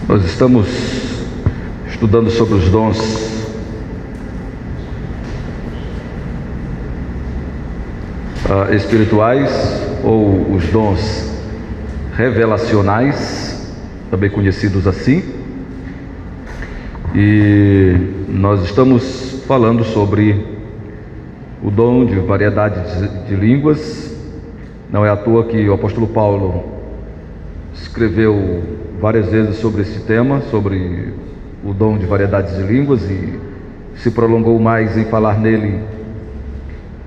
Nós estamos estudando sobre os dons espirituais, ou os dons revelacionais, também conhecidos assim. E nós estamos falando sobre o dom de variedade de línguas. Não é à toa que o apóstolo Paulo escreveu várias vezes sobre esse tema, sobre o dom de variedades de línguas, e se prolongou mais em falar nele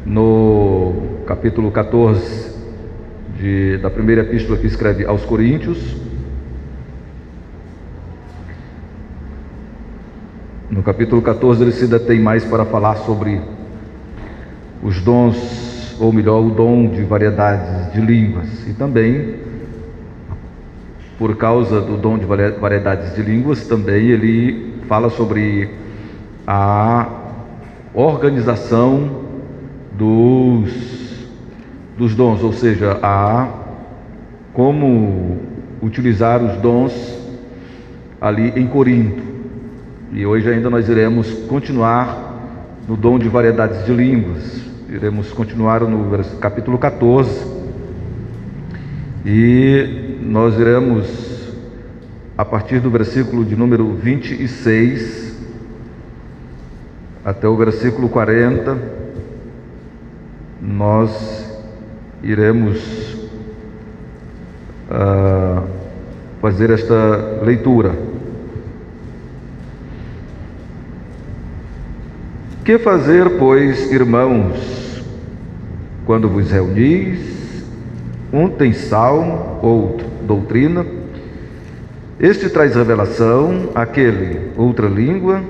no capítulo 14 da primeira epístola que escreve aos Coríntios. No capítulo 14 ele se detém mais para falar sobre os dons, ou melhor, o dom de variedades de línguas. E também, por causa do dom de variedades de línguas, também ele fala sobre a organização dos dons, ou seja, como utilizar os dons ali em Corinto. E hoje ainda nós iremos continuar no dom de variedades de línguas. Iremos continuar no capítulo 14. E nós iremos, a partir do versículo de número 26 até o versículo 40, nós iremos fazer esta leitura. Que fazer, pois, irmãos, quando vos reunis? Um tem salmo, outro doutrina, este traz revelação, aquele outra língua,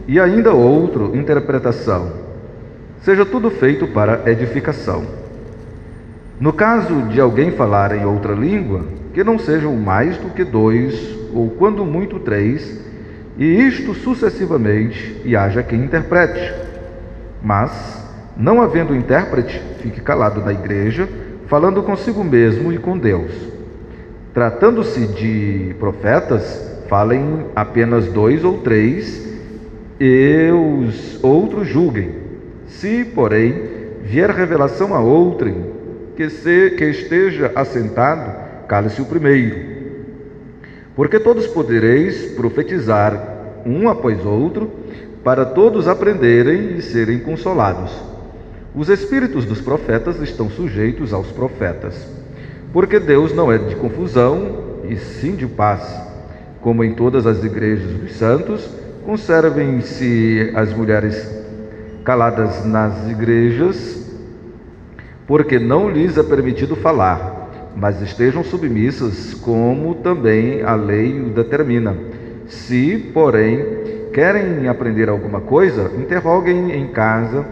e ainda outro interpretação. Seja tudo feito para edificação. No caso de alguém falar em outra língua, que não sejam mais do que 2, ou quando muito 3, e isto sucessivamente, e haja quem interprete. Mas, não havendo intérprete, fique calado na igreja, falando consigo mesmo e com Deus. Tratando-se de profetas, falem apenas 2 ou 3, e os outros julguem. Se, porém, vier revelação a outrem, que esteja assentado, cale-se o primeiro. Porque todos podereis profetizar um após outro, para todos aprenderem e serem consolados. Os espíritos dos profetas estão sujeitos aos profetas, porque Deus não é de confusão, e sim de paz. Como em todas as igrejas dos santos, conservem-se as mulheres caladas nas igrejas, porque não lhes é permitido falar, mas estejam submissas, como também a lei o determina. Se, porém, querem aprender alguma coisa, interroguem em casa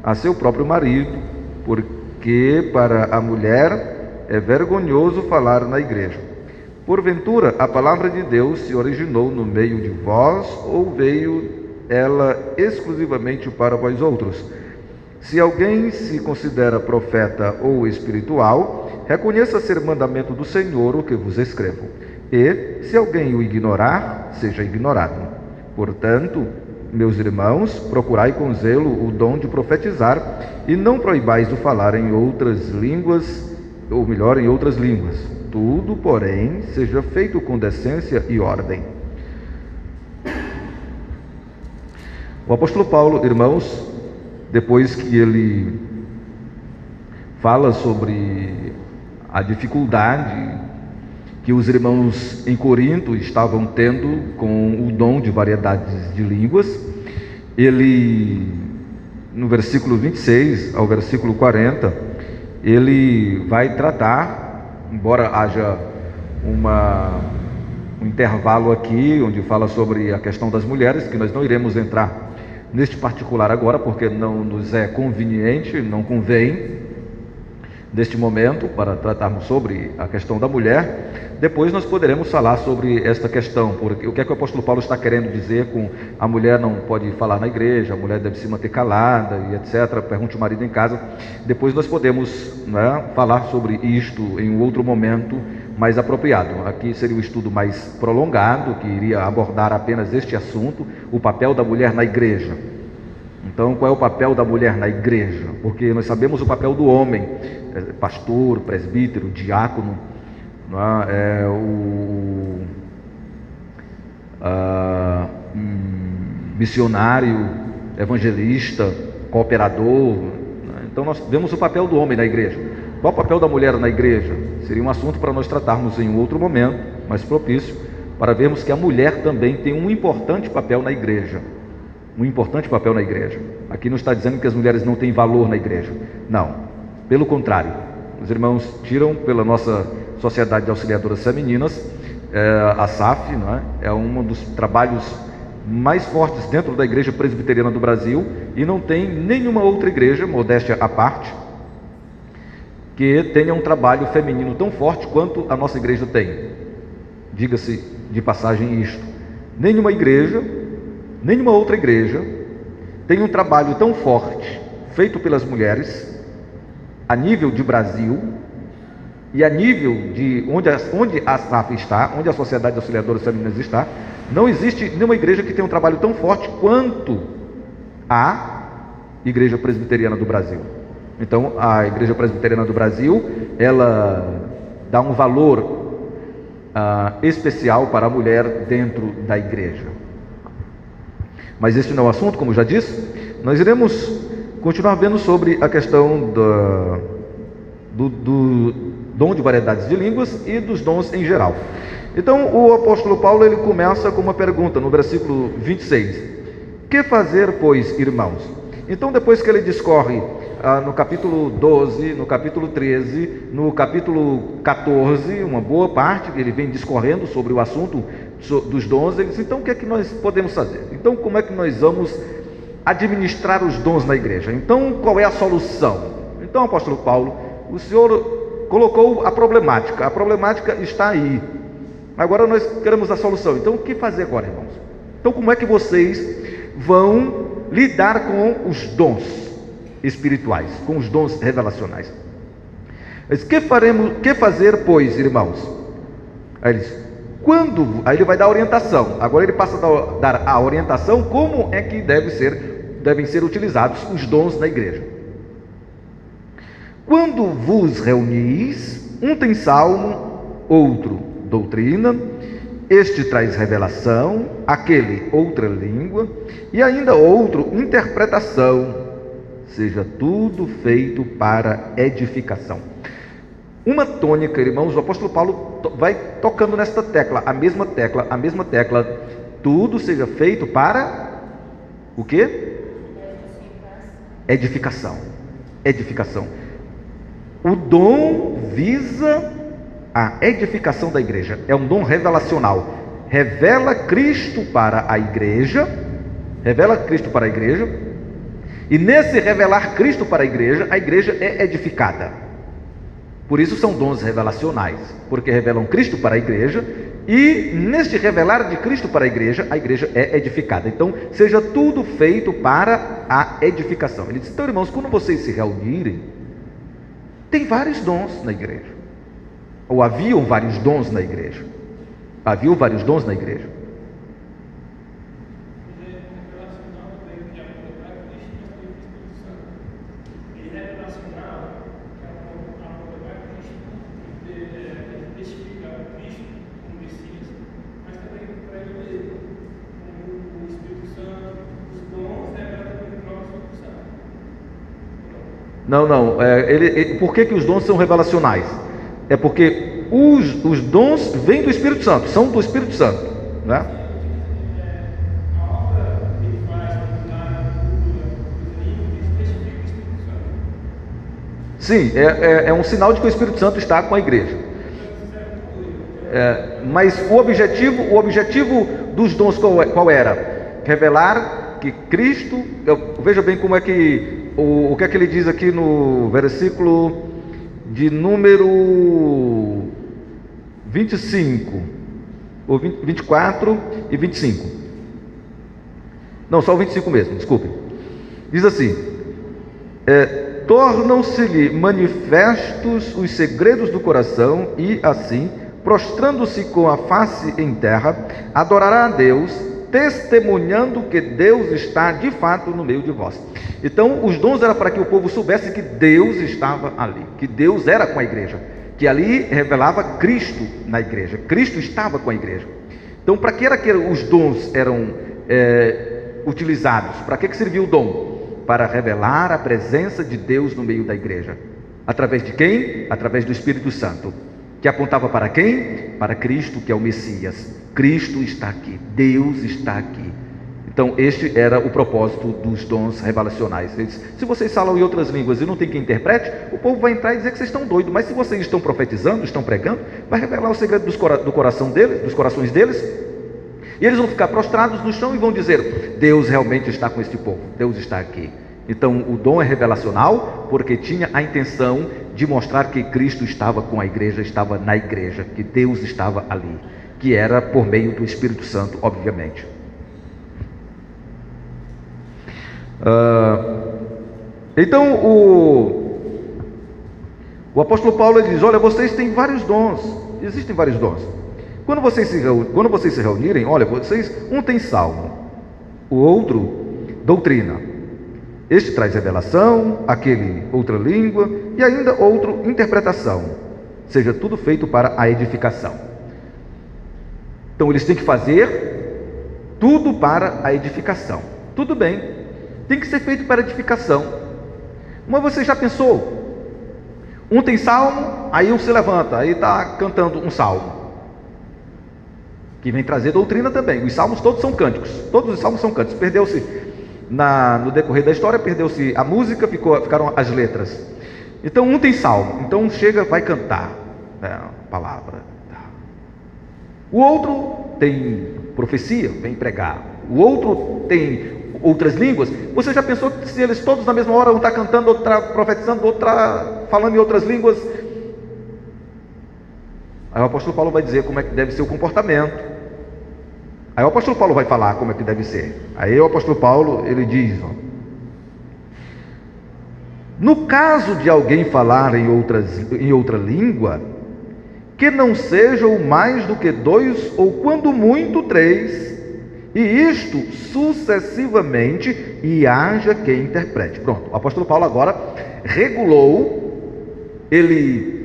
a seu próprio marido, porque para a mulher é vergonhoso falar na igreja. Porventura, a palavra de Deus se originou no meio de vós, ou veio ela exclusivamente para vós outros? Se alguém se considera profeta ou espiritual, reconheça ser mandamento do Senhor o que vos escrevo. E, se alguém o ignorar, seja ignorado. Portanto, meus irmãos, procurai com zelo o dom de profetizar, e não proibais o falar em outras línguas, ou melhor, em outras línguas. Tudo, porém, seja feito com decência e ordem. O apóstolo Paulo, irmãos, depois que ele fala sobre a dificuldade que os irmãos em Corinto estavam tendo com o dom de variedades de línguas, ele, no versículo 26 ao versículo 40, ele vai tratar, embora haja um intervalo aqui, onde fala sobre a questão das mulheres, que nós não iremos entrar neste particular agora, porque não nos é conveniente, não convém neste momento para tratarmos sobre a questão da mulher. Depois nós poderemos falar sobre esta questão, porque o que é que o apóstolo Paulo está querendo dizer com a mulher não pode falar na igreja, a mulher deve se manter calada e etc. Pergunte o marido em casa. Depois nós podemos, falar sobre isto em um outro momento, mais apropriado. Aqui seria um estudo mais prolongado, que iria abordar apenas este assunto, o papel da mulher na igreja. Então, qual é o papel da mulher na igreja? Porque nós sabemos o papel do homem, pastor, presbítero, diácono, não é? Missionário, evangelista, cooperador, né? Então nós vemos o papel do homem na igreja. Qual o papel da mulher na igreja? Seria um assunto para nós tratarmos em um outro momento, mais propício, para vermos que a mulher também tem um importante papel na igreja. Um importante papel na igreja. Aqui não está dizendo que as mulheres não têm valor na igreja. Não, pelo contrário. Os irmãos tiram pela nossa Sociedade de Auxiliadoras Femininas, a SAF, não é um dos trabalhos mais fortes dentro da Igreja Presbiteriana do Brasil, e não tem nenhuma outra igreja, modéstia à parte, que tenha um trabalho feminino tão forte quanto a nossa igreja tem. Diga-se de passagem isto: nenhuma igreja, nenhuma outra igreja tem um trabalho tão forte feito pelas mulheres a nível de Brasil e a nível de onde a SAF está, onde a Sociedade de Auxiliadoras Femininas está. Não existe nenhuma igreja que tenha um trabalho tão forte quanto a Igreja Presbiteriana do Brasil. Então, a Igreja Presbiteriana do Brasil, ela dá um valor especial para a mulher dentro da igreja. Mas este não é o assunto, como já disse. Nós iremos continuar vendo sobre a questão do dom de variedades de línguas e dos dons em geral. Então, o apóstolo Paulo, ele começa com uma pergunta no versículo 26. Que fazer, pois, irmãos? Então, depois que ele discorre no capítulo 12, no capítulo 13, no capítulo 14, uma boa parte que ele vem discorrendo sobre o assunto dos dons, ele diz: então o que é que nós podemos fazer? Então, como é que nós vamos administrar os dons na igreja? Então, qual é a solução? Então, apóstolo Paulo, o senhor colocou a problemática está aí. Agora nós queremos a solução. Então, o que fazer agora, irmãos? Então, como é que vocês vão lidar com os dons espirituais, com os dons revelacionais? Mas que fazer, pois, irmãos? Aí ele diz, aí ele vai dar a orientação. Agora ele passa a dar a orientação como é que devem ser utilizados os dons na igreja. Quando vos reunis, um tem salmo, outro doutrina, este traz revelação, aquele outra língua, e ainda outro interpretação. Seja tudo feito para edificação. Uma tônica, irmãos, o apóstolo Paulo vai tocando nesta tecla, a mesma tecla, tudo seja feito para o quê? Edificação. O dom visa a edificação da igreja, é um dom revelacional, revela Cristo para a igreja, e nesse revelar Cristo para a igreja é edificada. Por isso são dons revelacionais, porque revelam Cristo para a igreja, e neste revelar de Cristo para a igreja é edificada. Então, seja tudo feito para a edificação. Ele diz, então, irmãos, quando vocês se reunirem, tem vários dons na igreja, ou haviam vários dons na igreja. Não. Por que os dons são revelacionais? É porque os dons vêm do Espírito Santo, são do Espírito Santo, né? Sim, é um sinal de que o Espírito Santo está com a igreja. Mas o objetivo dos dons qual era? Revelar que Cristo, veja bem como é que o que é que ele diz aqui no versículo de número 25, ou 24 e 25. Não, só o 25 mesmo, desculpe. Diz assim: tornam-se-lhe manifestos os segredos do coração, e assim prostrando-se com a face em terra, adorará a Deus, testemunhando que Deus está de fato no meio de vós. Então, os dons eram para que o povo soubesse que Deus estava ali, que Deus era com a igreja, que ali revelava Cristo na igreja, Cristo estava com a igreja. Então, para que era que os dons eram utilizados? Para que serviu o dom? Para revelar a presença de Deus no meio da igreja. Através de quem? Através do Espírito Santo, que apontava para quem? Para Cristo, que é o Messias. Cristo está aqui, Deus está aqui. Então, este era o propósito dos dons revelacionais. Se vocês falam em outras línguas e não tem quem interprete, o povo vai entrar e dizer que vocês estão doidos. Mas se vocês estão profetizando, estão pregando, vai revelar o segredo do coração deles, dos corações deles. E eles vão ficar prostrados no chão e vão dizer: Deus realmente está com este povo, Deus está aqui. Então, o dom é revelacional porque tinha a intenção de mostrar que Cristo estava com a igreja, estava na igreja, que Deus estava ali, que era por meio do Espírito Santo, obviamente. Então o apóstolo Paulo diz: olha, vocês têm vários dons, existem vários dons. Quando vocês se reunirem, olha, um tem salmo, o outro doutrina, este traz revelação, aquele outra língua, e ainda outro interpretação. Seja tudo feito para a edificação. Então eles têm que fazer tudo para a edificação. Tudo bem, tem que ser feito para edificação. Mas você já pensou? Um tem salmo, aí um se levanta, aí está cantando um salmo, que vem trazer doutrina também. Os salmos todos são cânticos, todos os salmos são cânticos. Perdeu-se, no decorrer da história, perdeu-se a música, ficaram as letras. Então um tem salmo, então um chega, vai cantar a palavra. O outro tem profecia, vem pregar. O outro tem outras línguas. Você já pensou que se eles todos na mesma hora, um está cantando, outro está profetizando, outro está falando em outras línguas? Aí o apóstolo Paulo vai dizer como é que deve ser o comportamento. Aí o apóstolo Paulo vai falar como é que deve ser. Aí o apóstolo Paulo, ele diz: no caso de alguém falar em outra língua, que não sejam mais do que 2 ou quando muito 3, e isto sucessivamente, e haja quem interprete. Pronto, o apóstolo Paulo agora regulou, ele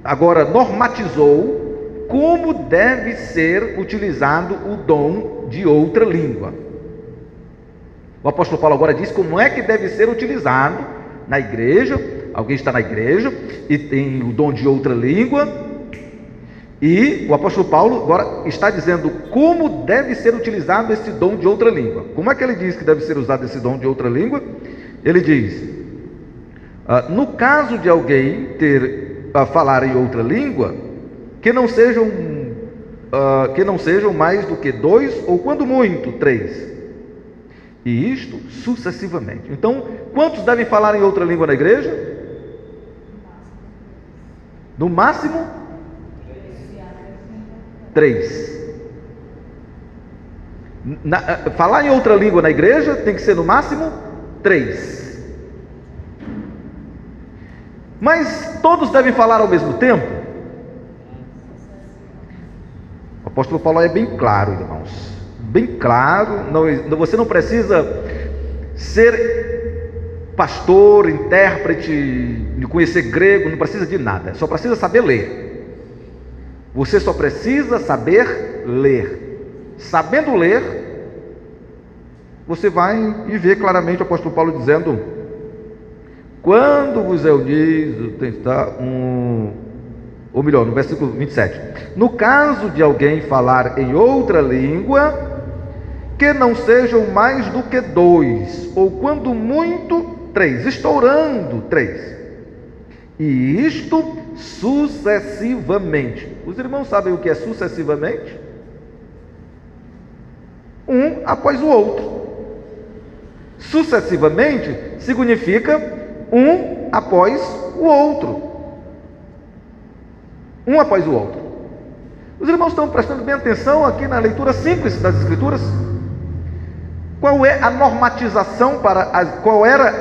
agora normatizou como deve ser utilizado o dom de outra língua. O apóstolo Paulo agora diz como é que deve ser utilizado na igreja. Alguém está na igreja e tem o dom de outra língua, e o apóstolo Paulo agora está dizendo como deve ser utilizado esse dom de outra língua. Como é que ele diz que deve ser usado esse dom de outra língua? Ele diz: no caso de alguém falar em outra língua, que não sejam mais do que 2 ou quando muito 3, e isto sucessivamente. Então, quantos devem falar em outra língua na igreja? No máximo 3. Falar em outra língua na igreja tem que ser no máximo 3. Mas todos devem falar ao mesmo tempo? O apóstolo Paulo é bem claro, irmãos, bem claro. Você não precisa ser pastor, intérprete, de conhecer grego, não precisa de nada, só precisa saber ler. Você só precisa saber ler. Sabendo ler, você vai e vê claramente o apóstolo Paulo dizendo: quando vos reunis, ou melhor, no versículo 27, no caso de alguém falar em outra língua, que não sejam mais do que 2, ou quando muito 3, estourando 3, e isto sucessivamente. Os irmãos sabem o que é sucessivamente? Um após o outro. Sucessivamente significa um após o outro. Um após o outro. Os irmãos estão prestando bem atenção aqui na leitura simples das Escrituras? Qual era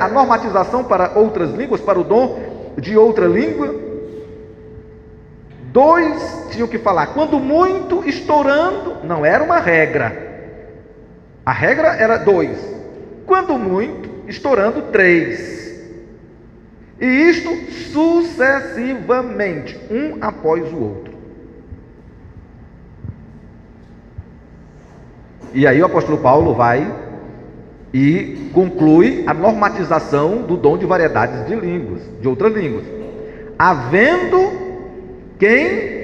a normatização para outras línguas, para o dom de outra língua? Dois tinham que falar, quando muito, estourando, não era uma regra. A regra era 2, quando muito, estourando 3. E isto sucessivamente, um após o outro. E aí o apóstolo Paulo vai e conclui a normatização do dom de variedades de línguas, de outras línguas, havendo quem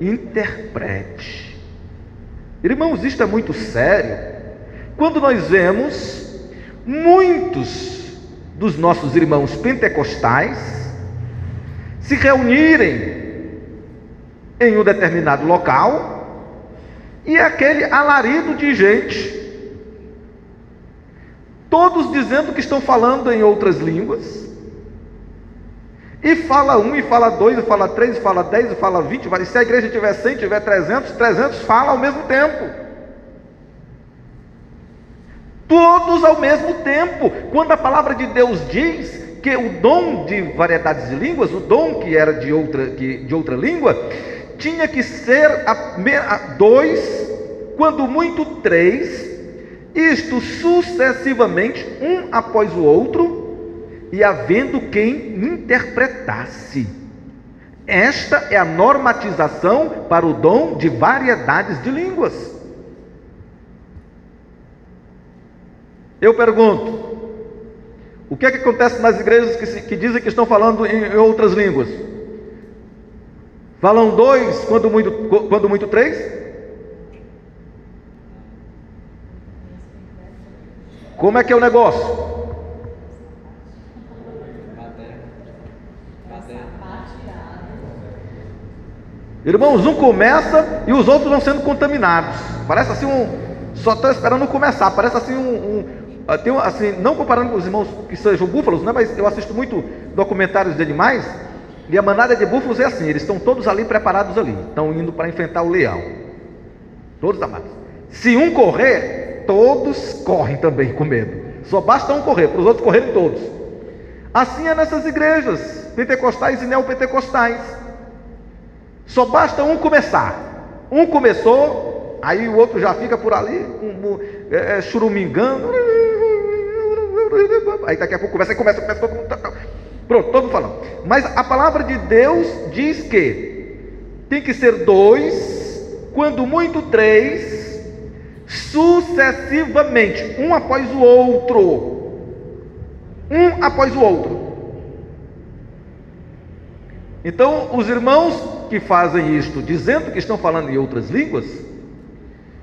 interprete. Irmãos, isto é muito sério. Quando nós vemos muitos dos nossos irmãos pentecostais se reunirem em um determinado local e aquele alarido de gente, todos dizendo que estão falando em outras línguas, e fala um, e fala dois, e fala três, e fala 10, e fala 20, e se a igreja tiver 100, tiver 300 fala ao mesmo tempo. Todos ao mesmo tempo. Quando a palavra de Deus diz que o dom de variedades de línguas, o dom que era de outra língua, tinha que ser 2, quando muito 3, isto sucessivamente, um após o outro, e havendo quem interpretasse. Esta é a normatização para o dom de variedades de línguas. Eu pergunto, o que é que acontece nas igrejas que dizem que estão falando em outras línguas? Falam 2, quando muito 3? Como é que é o negócio? Irmãos, um começa e os outros vão sendo contaminados. Parece assim só estou esperando começar. Parece assim assim, não comparando com os irmãos que sejam búfalos, né? Mas eu assisto muito documentários de animais, e a manada de búfalos é assim, eles estão todos ali preparados ali, estão indo para enfrentar o leão, todos amados. Se um correr, todos correm também com medo. Só basta um correr, para os outros correrem todos. Assim é nessas igrejas pentecostais e neopentecostais. Só basta um começar. Um começou, aí o outro já fica por ali, churumingando. Aí daqui a pouco começa todo mundo. Pronto, todo mundo falando. Mas a palavra de Deus diz que tem que ser 2, quando muito 3, sucessivamente, um após o outro. Um após o outro. Então, os irmãos que fazem isto, dizendo que estão falando em outras línguas,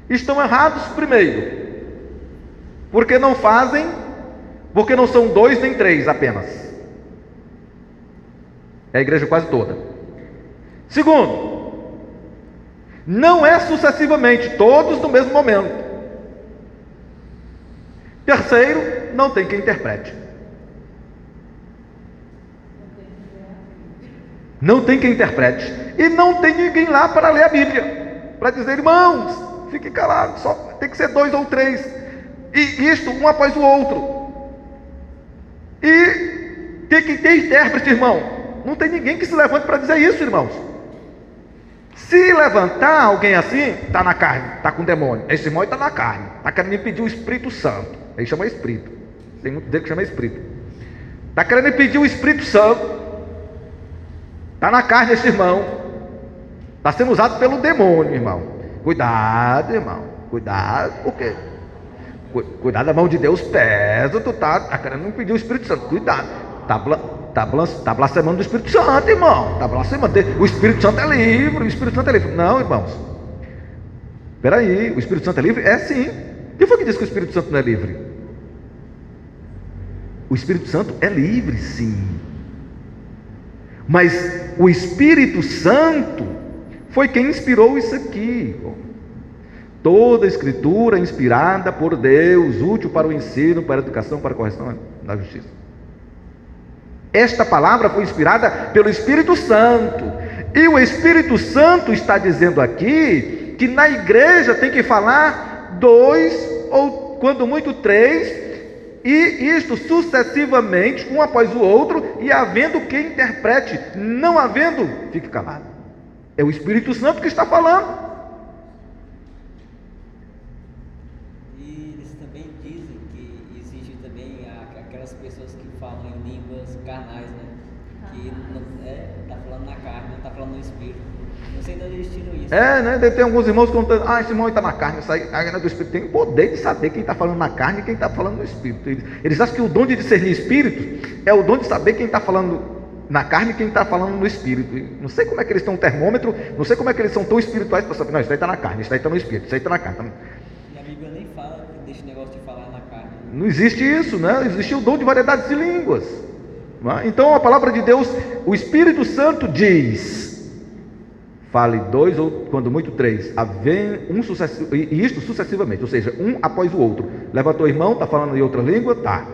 estão errados primeiro, porque não fazem, porque não são 2 nem 3 apenas, é a igreja quase toda. Segundo, não é sucessivamente, todos no mesmo momento. Terceiro, não tem quem interprete. Não tem quem interprete. E não tem ninguém lá para ler a Bíblia, para dizer, irmãos, fiquem calados, só tem que ser 2 ou 3. E isto, um após o outro. E tem que ter intérprete, irmão. Não tem ninguém que se levante para dizer isso, irmãos. Se levantar alguém assim, está na carne, está com demônio. Esse irmão está na carne, está querendo impedir o Espírito Santo. Ele chama Espírito. Tem muito dele que chama Espírito. Está querendo impedir o Espírito Santo. Está na carne esse irmão. Está sendo usado pelo demônio, irmão. Cuidado, irmão. Cuidado, por quê? Cuidado, a mão de Deus pesa. Tu está querendo impedir o Espírito Santo. Cuidado. Está blasfemando do Espírito Santo, irmão. Está blasfemando. O Espírito Santo é livre. O Espírito Santo é livre. Não, irmãos. Espera aí. O Espírito Santo é livre? É sim. Quem foi que disse que o Espírito Santo não é livre? O Espírito Santo é livre, sim. Mas o Espírito Santo foi quem inspirou isso aqui. Toda a Escritura é inspirada por Deus, útil para o ensino, para a educação, para a correção na justiça. Esta palavra foi inspirada pelo Espírito Santo. E o Espírito Santo está dizendo aqui que na igreja tem que falar 2 ou quando muito 3, e isto sucessivamente, um após o outro, e havendo quem interprete. Não havendo, fique calado. É o Espírito Santo que está falando. E eles também dizem que existe também aquelas pessoas que falam em línguas carnais, né? Que não tá falando na carne, não tá falando no Espírito. Não sei de onde eles tiram isso. Né? Tem alguns irmãos contando, esse irmão está na carne, isso aí não é do Espírito. Tem o poder de saber quem está falando na carne e quem está falando no Espírito. Eles acham que o dom de discernir Espírito é o dom de saber quem está falando na carne e quem está falando no Espírito. Não sei como é que eles têm um termômetro, não sei como é que eles são tão espirituais para saber, não, isso aí está na carne, isso aí está no Espírito, isso aí está na carne. E a Bíblia nem fala desse negócio de falar na carne. Não existe isso, né? Existe o dom de variedades de línguas. Então a palavra de Deus, o Espírito Santo diz: fale dois ou quando muito três, e isto sucessivamente, ou seja, um após o outro. Levantou o irmão, está falando em outra língua, tá.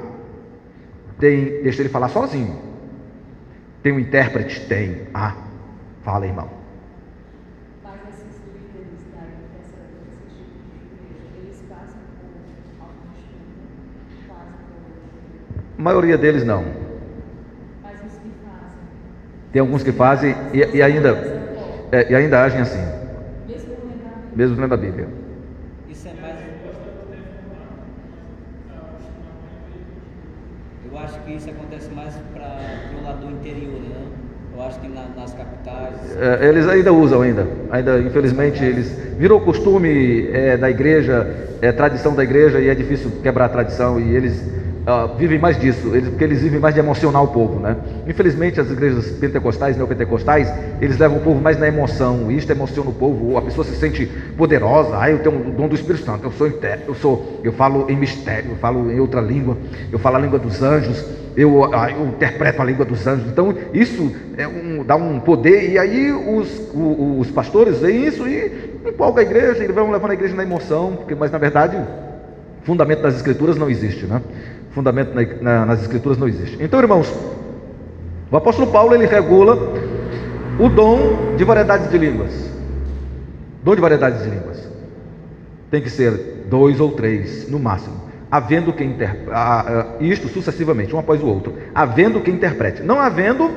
Deixa ele falar sozinho. Tem um intérprete? Tem. Fala, irmão. Mas esses líderes desse tipo de igreja, eles passam por algum estudo, passam por... A maioria deles não. Mas os que fazem. Tem alguns que fazem e ainda agem assim. Mesmo lendo a Bíblia. Isso é mais... Eu acho que isso acontece mais para o lado do interior, né? Eu acho que nas capitais... Eles ainda usam, infelizmente, eles virou costume da igreja, tradição da igreja, e é difícil quebrar a tradição, e eles vivem mais disso, porque eles vivem mais de emocionar o povo, né? Infelizmente, as igrejas pentecostais, neopentecostais, eles levam o povo mais na emoção, e isto emociona o povo, a pessoa se sente poderosa. Eu tenho o dom do Espírito Santo, eu falo em mistério, eu falo em outra língua, eu falo a língua dos anjos, eu interpreto a língua dos anjos. Então isso dá um poder, e aí os pastores veem isso e empolgam a igreja, e vão levando a igreja na emoção, mas na verdade o fundamento das escrituras não existe, né? O fundamento nas escrituras não existe. Então, irmãos, o apóstolo Paulo, ele regula o dom de variedades de línguas. Dom de variedades de línguas tem que ser 2 ou 3 no máximo, havendo quem isto sucessivamente, um após o outro, havendo quem interprete. Não havendo,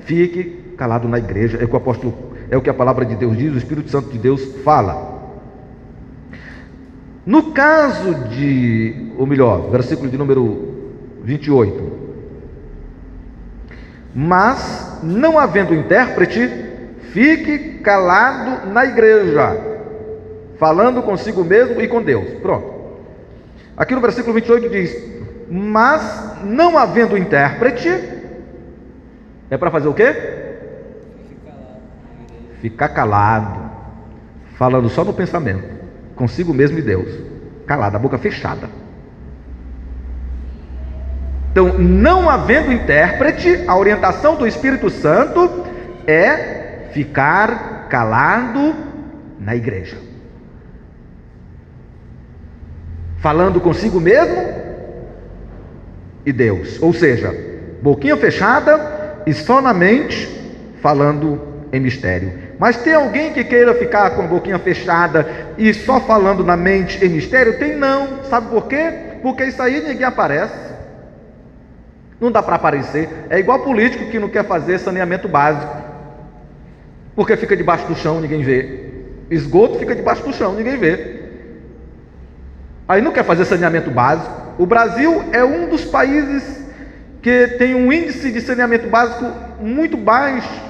fique calado na igreja. É o que a palavra de Deus diz, o Espírito Santo de Deus fala. No caso versículo de número 28, mas não havendo intérprete, fique calado na igreja, falando consigo mesmo e com Deus. Pronto. Aqui no versículo 28 diz: mas não havendo intérprete, é para fazer o quê? Ficar calado, falando só no pensamento, consigo mesmo e Deus, calado, a boca fechada. Então, não havendo intérprete, a orientação do Espírito Santo é ficar calado na igreja, falando consigo mesmo e Deus, ou seja, boquinha fechada e só na mente, falando em mistério. Mas tem alguém que queira ficar com a boquinha fechada e só falando na mente em mistério? Tem não. Sabe por quê? Porque isso aí ninguém aparece. Não dá para aparecer. É igual político que não quer fazer saneamento básico, porque fica debaixo do chão, ninguém vê. Esgoto fica debaixo do chão, ninguém vê. Aí não quer fazer saneamento básico. O Brasil é um dos países que tem um índice de saneamento básico muito baixo.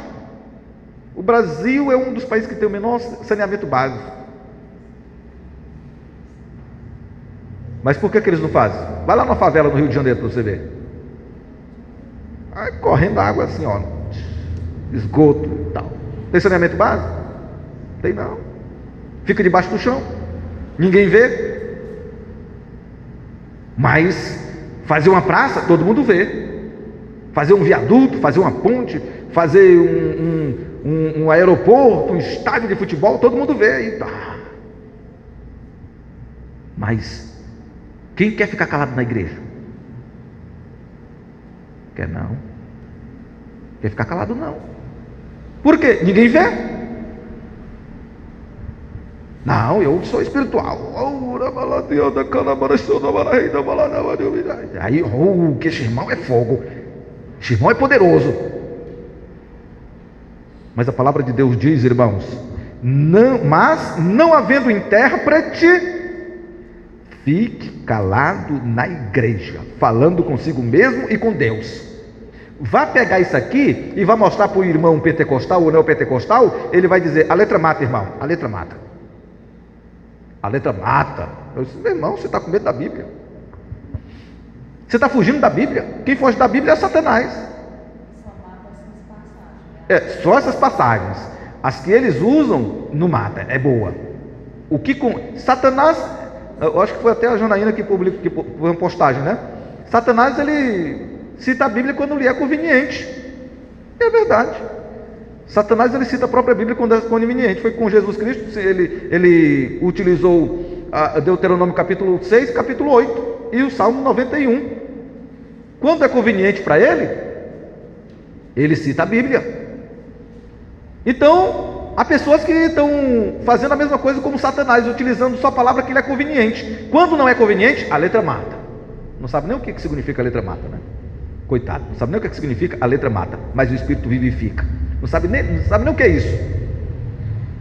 O Brasil é um dos países que tem o menor saneamento básico. Mas por que eles não fazem? Vai lá na favela no Rio de Janeiro para você ver. Correndo água assim, esgoto e tal. Tem saneamento básico? Tem não. Fica debaixo do chão, ninguém vê. Mas fazer uma praça, todo mundo vê. Fazer um viaduto, fazer uma ponte, fazer um aeroporto, um estádio de futebol, todo mundo vê. E tá. Mas quem quer ficar calado na igreja? Quer não. Quer ficar calado não. Por quê? Ninguém vê. Não, eu sou espiritual. Aí, que esse irmão é fogo. Esse irmão é poderoso. Mas a palavra de Deus diz, irmãos, mas não havendo intérprete, fique calado na igreja, falando consigo mesmo e com Deus. Vá pegar isso aqui e vá mostrar para o irmão pentecostal ou neopentecostal, ele vai dizer: a letra mata, irmão, a letra mata. A letra mata. Eu disse: meu irmão, você está com medo da Bíblia? Você está fugindo da Bíblia? Quem foge da Bíblia é Satanás. Só essas passagens. As que eles usam, não mata, é boa. O que com Satanás, eu acho que foi até a Janaína que publicou uma postagem, né? Satanás, ele cita a Bíblia quando lhe é conveniente. É verdade. Satanás, ele cita a própria Bíblia quando é conveniente. Foi com Jesus Cristo, ele utilizou Deuteronômio capítulo 6, capítulo 8 e o Salmo 91. Quando é conveniente para ele cita a Bíblia. Então, há pessoas que estão fazendo a mesma coisa como Satanás, utilizando só a palavra que lhe é conveniente. Quando não é conveniente, a letra mata. Não sabe nem o que significa a letra mata, né? Coitado, não sabe nem o que significa a letra mata, mas o Espírito vivifica. Não sabe nem o que é isso.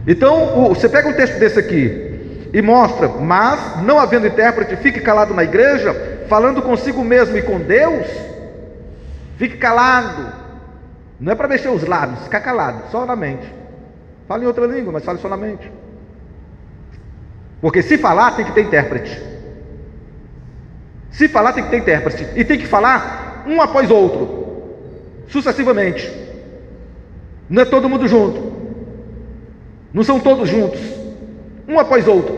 Então, você pega um texto desse aqui e mostra: mas não havendo intérprete, fique calado na igreja, falando consigo mesmo e com Deus. Fique calado. Não é para mexer os lábios, ficar calado, só na mente. Fala em outra língua, mas fale só na mente. Porque se falar, tem que ter intérprete. Se falar, tem que ter intérprete. E tem que falar um após outro, sucessivamente. Não é todo mundo junto. Não são todos juntos. Um após outro.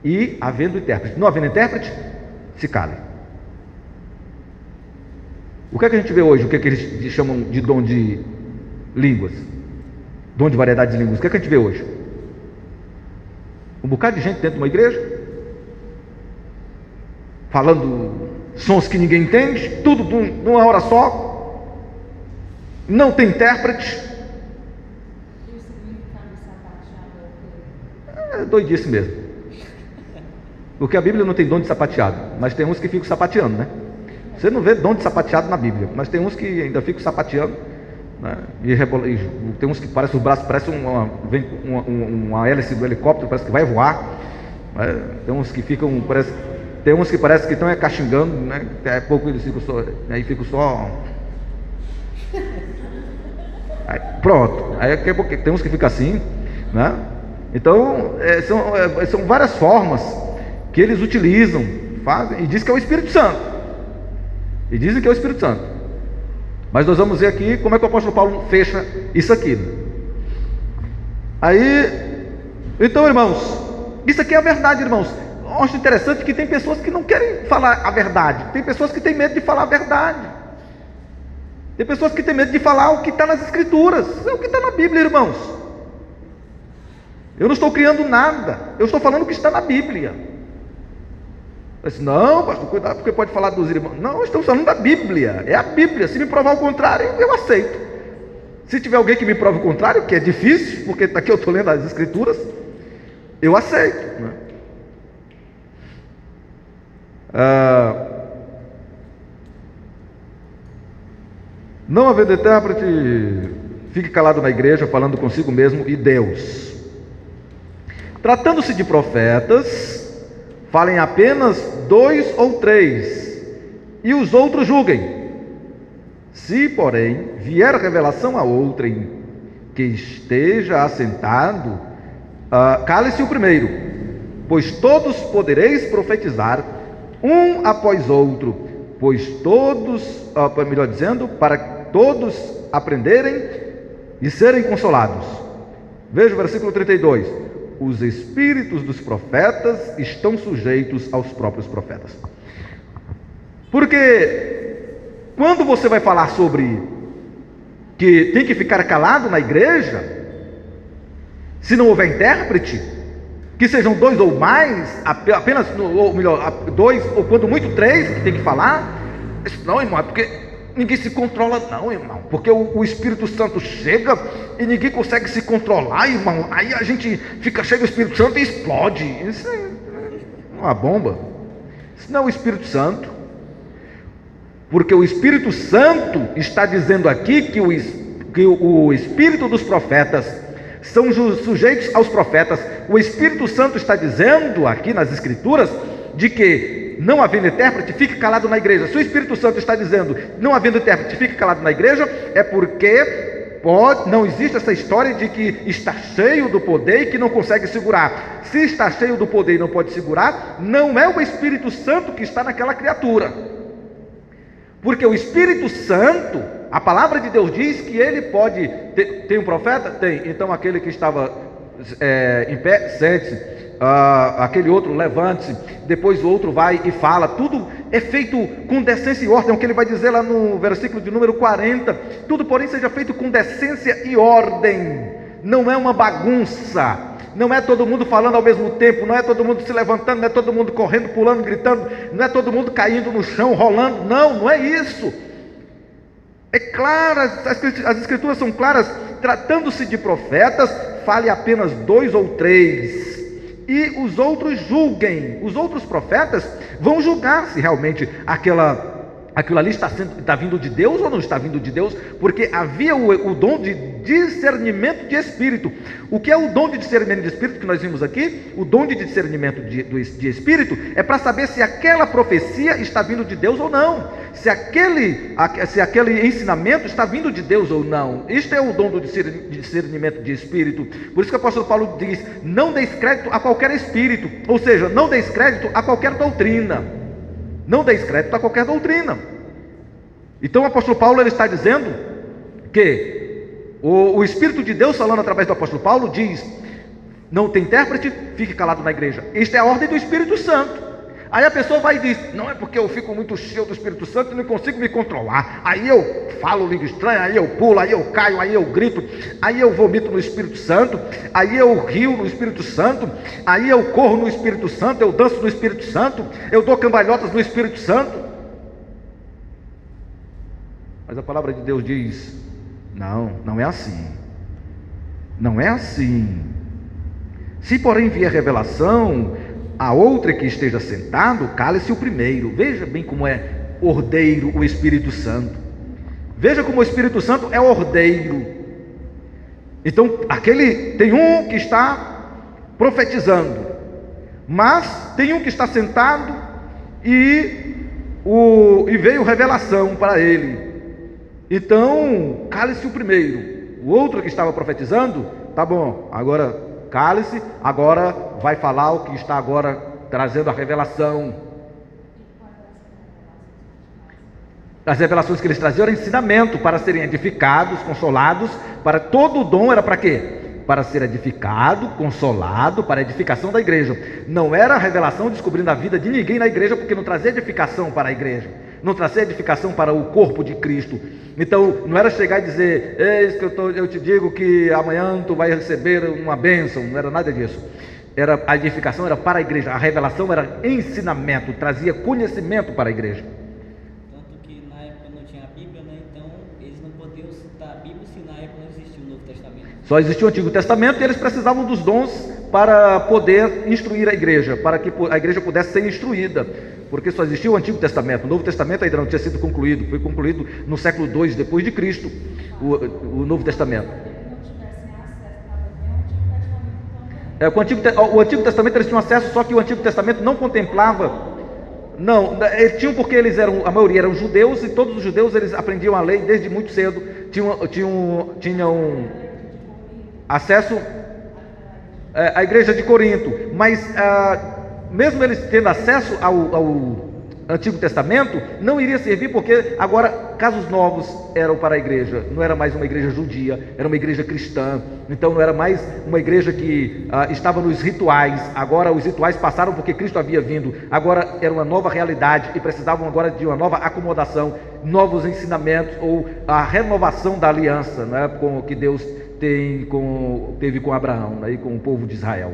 E havendo intérprete. Não havendo intérprete, se cale. O que é que a gente vê hoje? O que é que eles chamam de dom de línguas? Dom de variedade de línguas. O que é que a gente vê hoje? Um bocado de gente dentro de uma igreja, falando sons que ninguém entende, tudo numa hora só, não tem intérprete. É doidice mesmo. Porque a Bíblia não tem dom de sapateado, mas tem uns que ficam sapateando, né? Você não vê dom de sapateado na Bíblia, mas tem uns que ainda ficam sapateando, né? E tem uns que parecem, os braços parecem uma hélice do helicóptero, parece que vai voar, né? Tem uns que ficam, tem uns que parece que estão caxingando, né? Até pouco eles ficam só, aí ficam só. Aí, pronto, aí tem uns que ficam assim, né? Então, são várias formas que eles utilizam, fazem, e diz que é o Espírito Santo. E dizem que é o Espírito Santo. Mas nós vamos ver aqui como é que o apóstolo Paulo fecha isso aqui. Aí, então, irmãos, isso aqui é a verdade, irmãos. Eu acho interessante que tem pessoas que não querem falar a verdade. Tem pessoas que têm medo de falar a verdade. Tem pessoas que têm medo de falar o que está nas Escrituras. É o que está na Bíblia, irmãos. Eu não estou criando nada. Eu estou falando o que está na Bíblia. Eu disse: não, pastor, cuidado, porque pode falar dos irmãos. Não, estamos falando da Bíblia. É a Bíblia. Se me provar o contrário, eu aceito. Se tiver alguém que me prove o contrário, que é difícil, porque aqui eu estou lendo as Escrituras, eu aceito, né? Não havendo intérprete, fique calado na igreja, falando consigo mesmo e Deus. Tratando-se de profetas, falem apenas 2 ou 3, e os outros julguem. Se, porém, vier revelação a outrem que esteja assentado, cale-se o primeiro, pois todos podereis profetizar, um após outro, pois todos, melhor dizendo, para todos aprenderem e serem consolados. Veja o versículo 32. Os espíritos dos profetas estão sujeitos aos próprios profetas. Porque quando você vai falar sobre que tem que ficar calado na igreja, se não houver intérprete, que sejam 2 ou mais, apenas, ou melhor, 2 ou quando muito 3 que tem que falar, não, irmão, é porque ninguém se controla, não, irmão, porque o Espírito Santo chega e ninguém consegue se controlar, irmão. Aí a gente fica cheio do Espírito Santo e explode. Isso é uma bomba. Isso não é o Espírito Santo, porque o Espírito Santo está dizendo aqui que que o espírito dos profetas são sujeitos aos profetas. O Espírito Santo está dizendo aqui nas Escrituras de que, não havendo intérprete, fique calado na igreja. Se o Espírito Santo está dizendo, não havendo intérprete, fique calado na igreja, é porque não existe essa história de que está cheio do poder e que não consegue segurar. Se está cheio do poder e não pode segurar, não é o Espírito Santo que está naquela criatura. Porque o Espírito Santo, a palavra de Deus diz que ele pode... Tem um profeta? Tem. Então aquele que estava em pé, sente-se. Aquele outro, levante-se. Depois o outro vai e fala. Tudo é feito com decência e ordem. É o que ele vai dizer lá no versículo de número 40. Tudo, porém, seja feito com decência e ordem. Não é uma bagunça. Não é todo mundo falando ao mesmo tempo, não é todo mundo se levantando, não é todo mundo correndo, pulando, gritando, não é todo mundo caindo no chão, rolando. Não é isso. É claro, as Escrituras são claras. Tratando-se de profetas, fale apenas 2 ou 3, e os outros julguem. Os outros profetas vão julgar se realmente aquilo ali está vindo de Deus ou não está vindo de Deus, porque havia o dom de discernimento de espírito. O que é o dom de discernimento de espírito que nós vimos aqui? O dom de discernimento de espírito é para saber se aquela profecia está vindo de Deus ou não, se aquele ensinamento está vindo de Deus ou não. Isto é o dom do discernimento de espírito. Por isso que o apóstolo Paulo diz: não deis crédito a qualquer espírito, ou seja, não deis crédito a qualquer doutrina. Não deis crédito a qualquer doutrina. Então o apóstolo Paulo ele está dizendo que o Espírito de Deus, falando através do apóstolo Paulo, diz: não tem intérprete, fique calado na igreja. Isto é a ordem do Espírito Santo. Aí a pessoa vai e diz: não é porque eu fico muito cheio do Espírito Santo e não consigo me controlar. Aí eu falo língua estranha, aí eu pulo, aí eu caio, aí eu grito, aí eu vomito no Espírito Santo, aí eu rio no Espírito Santo, aí eu corro no Espírito Santo, eu danço no Espírito Santo, eu dou cambalhotas no Espírito Santo. Mas a palavra de Deus diz: não é assim. Não é assim. Se porém vier revelação a outra que esteja sentado, cale-se o primeiro. Veja bem como é ordeiro o Espírito Santo. Veja como o Espírito Santo é ordeiro. Então, tem um que está profetizando, mas tem um que está sentado e veio revelação para ele. Então, cale-se o primeiro. O outro que estava profetizando, tá bom, agora cale-se, agora vai falar o que está agora trazendo a revelação. As revelações que eles traziam eram ensinamento para serem edificados, consolados. Para todo o dom era para quê? Para ser edificado, consolado, para a edificação da igreja. Não era a revelação descobrindo a vida de ninguém na igreja, porque não trazia edificação para a igreja, não trazia edificação para o corpo de Cristo. Então não era chegar e dizer: eis que eu te digo que amanhã tu vai receber uma bênção. Não era nada disso. A edificação era para a igreja, a revelação era ensinamento, trazia conhecimento para a igreja. Tanto que na época não tinha a Bíblia, né? Então eles não podiam citar a Bíblia se na época não existia o Novo Testamento. Só existia o Antigo Testamento e eles precisavam dos dons para poder instruir a igreja, para que a igreja pudesse ser instruída, porque só existia o Antigo Testamento. O Novo Testamento ainda não tinha sido concluído, foi concluído no século II depois de Cristo, o Novo Testamento. O Antigo Testamento eles tinham acesso, só que o Antigo Testamento não contemplava. Não, eles tinham, porque a maioria eram judeus, e todos os judeus eles aprendiam a lei desde muito cedo, tinham acesso à igreja de Corinto, mas mesmo eles tendo acesso ao Antigo Testamento, não iria servir, porque agora casos novos eram para a igreja. Não era mais uma igreja judia, era uma igreja cristã. Então não era mais uma igreja que estava nos rituais. Agora os rituais passaram porque Cristo havia vindo. Agora era uma nova realidade e precisavam agora de uma nova acomodação, novos ensinamentos, ou a renovação da aliança, né, com que Deus teve com Abraão, né, e com o povo de Israel.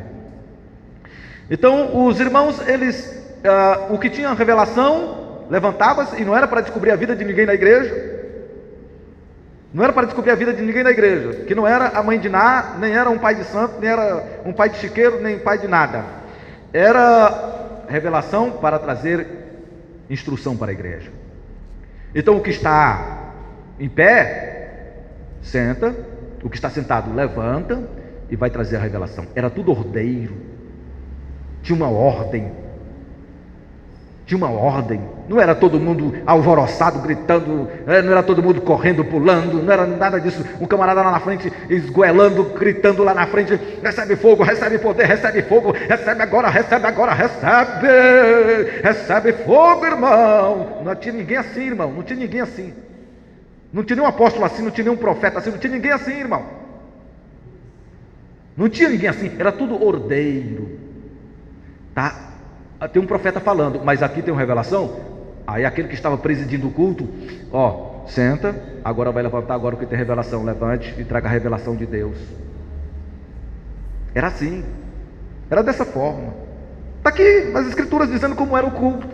Então os irmãos, o que tinha revelação levantava-se, e não era para descobrir a vida de ninguém na igreja. Não era para descobrir a vida de ninguém na igreja, que não era a mãe de Ná, nem era um pai de santo, nem era um pai de chiqueiro, nem pai de nada. Era revelação para trazer instrução para a igreja. Então o que está em pé Senta, o que está sentado levanta e vai trazer a revelação. Era tudo ordeiro, tinha uma ordem. Não era todo mundo alvoroçado, gritando, não era todo mundo correndo, pulando, não era nada disso. Um camarada lá na frente, esgoelando, gritando lá na frente: recebe fogo, recebe poder, recebe fogo, recebe agora, recebe, recebe fogo, irmão. Não tinha ninguém assim, irmão, não tinha ninguém assim. Não tinha nenhum apóstolo assim, não tinha nenhum profeta assim, não tinha ninguém assim, irmão. Não tinha ninguém assim, era tudo ordeiro, tá? Tem um profeta falando, mas aqui tem uma revelação. Aí aquele que estava presidindo o culto, senta, agora vai levantar, agora o que tem revelação, levante e traga a revelação de Deus. Era assim, era dessa forma. Está aqui nas escrituras dizendo como era o culto,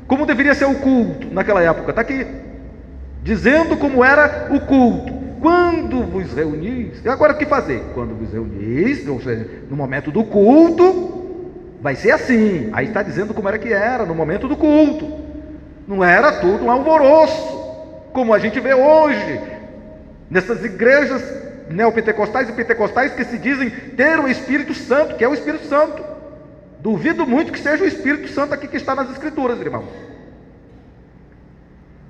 como deveria ser o culto naquela época. Está aqui, dizendo como era o culto. Quando vos reunis, e agora o que fazer? Quando vos reunis, ou seja, no momento do culto, vai ser assim. Aí está dizendo como era que era no momento do culto. Não era tudo um alvoroço, como a gente vê hoje, nessas igrejas neopentecostais e pentecostais que se dizem ter o Espírito Santo, que é o Espírito Santo. Duvido muito que seja o Espírito Santo aqui que está nas Escrituras, irmão.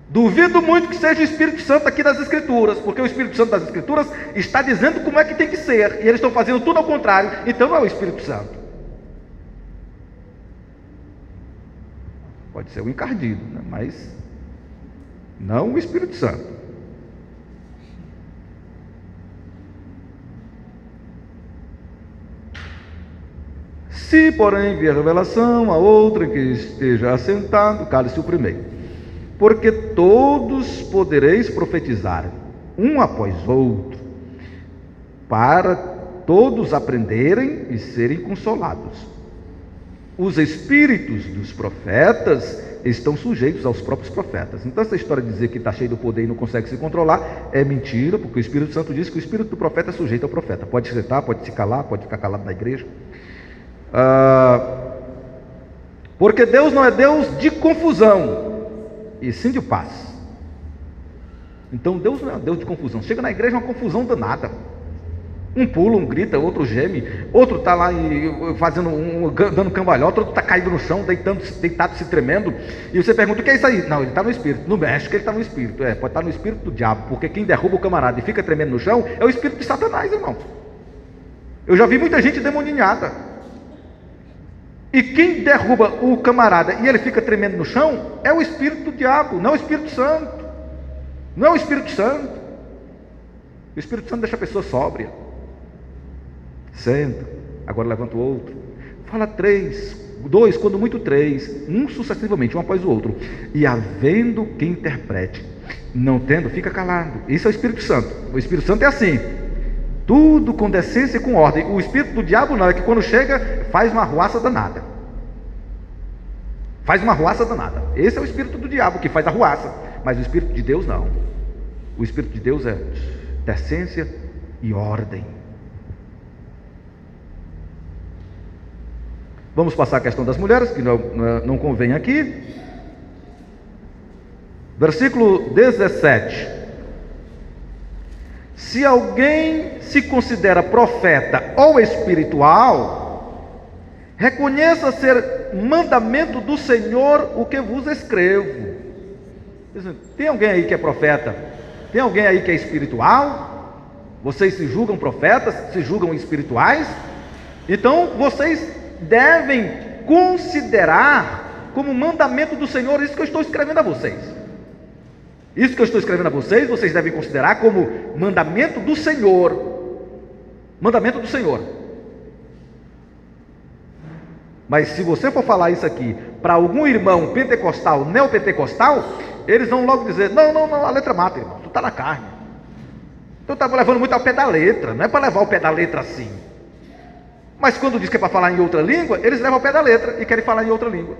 Duvido muito que seja o Espírito Santo aqui das Escrituras, porque o Espírito Santo das Escrituras está dizendo como é que tem que ser, e eles estão fazendo tudo ao contrário, então não é o Espírito Santo. Pode ser o encardido, né? Mas não o Espírito Santo. Se, porém, vier revelação a outra que esteja assentado, cale-se o primeiro. Porque todos podereis profetizar, um após outro, para todos aprenderem e serem consolados. Os espíritos dos profetas estão sujeitos aos próprios profetas. Então essa história de dizer que está cheio do poder e não consegue se controlar é mentira, porque o Espírito Santo diz que o espírito do profeta é sujeito ao profeta. Pode sentar, pode se calar, pode ficar calado na igreja. Porque Deus não é Deus de confusão, e sim de paz. Então Deus não é Deus de confusão. Chega na igreja uma confusão danada. Um pula, um grita, outro geme, outro está lá dando cambalhota, outro está caído no chão, deitado, se tremendo. E você pergunta: o que é isso aí? Não, ele está no espírito. Não mexe que ele está no espírito. Pode estar no espírito do diabo, porque quem derruba o camarada e fica tremendo no chão é o espírito de Satanás, irmão. Eu já vi muita gente demoninhada. E quem derruba o camarada e ele fica tremendo no chão é o espírito do diabo, não é o Espírito Santo. Não é o Espírito Santo. O Espírito Santo deixa a pessoa sóbria. Senta, agora levanta o outro. Fala 3, 2, quando muito 3, um sucessivamente, um após o outro. E havendo quem interprete, não tendo, fica calado. Isso é o Espírito Santo. O Espírito Santo é assim, tudo com decência e com ordem. O espírito do diabo não, é que quando chega faz uma arruaça danada. Faz uma arruaça danada. Esse é o espírito do diabo que faz a arruaça. Mas o Espírito de Deus não. O Espírito de Deus é decência e ordem. Vamos passar a questão das mulheres, que não convém aqui. Versículo 17. Se alguém se considera profeta ou espiritual, reconheça ser mandamento do Senhor o que vos escrevo. Tem alguém aí que é profeta? Tem alguém aí que é espiritual? Vocês se julgam profetas? Se julgam espirituais? Então vocês devem considerar como mandamento do Senhor isso que eu estou escrevendo a vocês. Isso que eu estou escrevendo a vocês, vocês devem considerar como mandamento do Senhor. Mandamento do Senhor. Mas se você for falar isso aqui para algum irmão pentecostal, neopentecostal, eles vão logo dizer: não, a letra mata, irmão, tu está na carne. Tu está levando muito ao pé da letra, não é para levar ao pé da letra assim. Mas quando diz que é para falar em outra língua, eles levam ao pé da letra e querem falar em outra língua.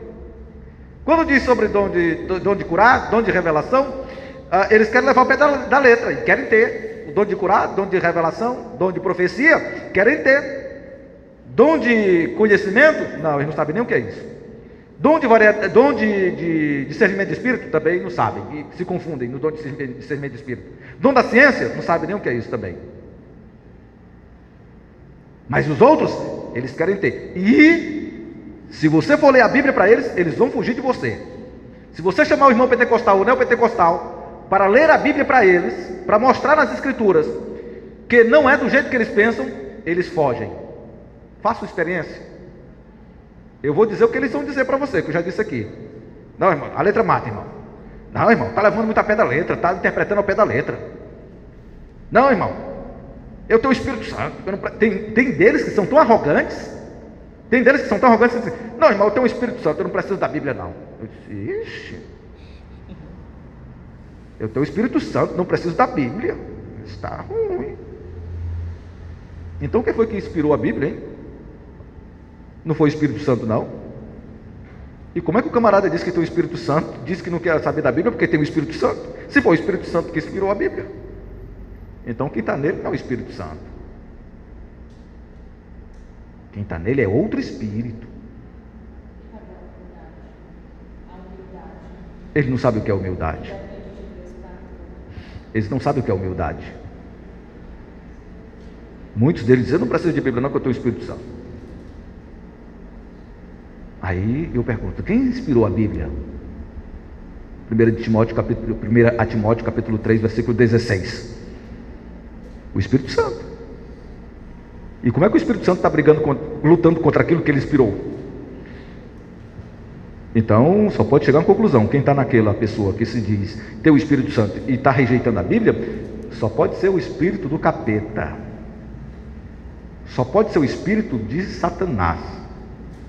Quando diz sobre dom de curar, dom de revelação, eles querem levar ao pé da letra e querem ter. O dom de curar, dom de revelação, dom de profecia, querem ter. Dom de conhecimento, não, eles não sabem nem o que é isso. Dom de discernimento de espírito também não sabem, e se confundem no dom de discernimento de espírito. Dom da ciência, não sabem nem o que é isso também. Mas os outros, eles querem ter. E se você for ler a Bíblia para eles, eles vão fugir de você. Se você chamar o irmão pentecostal ou neopentecostal para ler a Bíblia para eles, para mostrar nas escrituras que não é do jeito que eles pensam, eles fogem. Faça experiência. Eu vou dizer o que eles vão dizer para você, que eu já disse aqui. Não, irmão, a letra mata, irmão. Não, irmão, está levando muito a pé da letra, está interpretando ao pé da letra. Não, irmão, eu tenho o Espírito Santo. Tem deles que são tão arrogantes. Tem deles que são tão arrogantes que dizem, não, irmão, eu tenho o Espírito Santo, eu não preciso da Bíblia, não. Eu disse, ixi, eu tenho o Espírito Santo, não preciso da Bíblia. Está ruim. Então, quem foi que inspirou a Bíblia, hein? Não foi o Espírito Santo, não? E como é que o camarada diz que tem o Espírito Santo, diz que não quer saber da Bíblia porque tem o Espírito Santo? Se foi o Espírito Santo que inspirou a Bíblia, então quem está nele não é o Espírito Santo. Quem está nele é outro Espírito. Eles não sabem o que é humildade. Eles não sabem o que é humildade. Muitos deles dizem, eu não preciso de Bíblia não, que eu tenho o Espírito Santo. Aí eu pergunto, quem inspirou a Bíblia? 1 Timóteo capítulo 3, versículo 16. O Espírito Santo. E como é que o Espírito Santo está lutando contra aquilo que ele inspirou? Então, só pode chegar a uma conclusão. Quem está naquela pessoa que se diz ter o Espírito Santo e está rejeitando a Bíblia, só pode ser o espírito do capeta. Só pode ser o espírito de Satanás.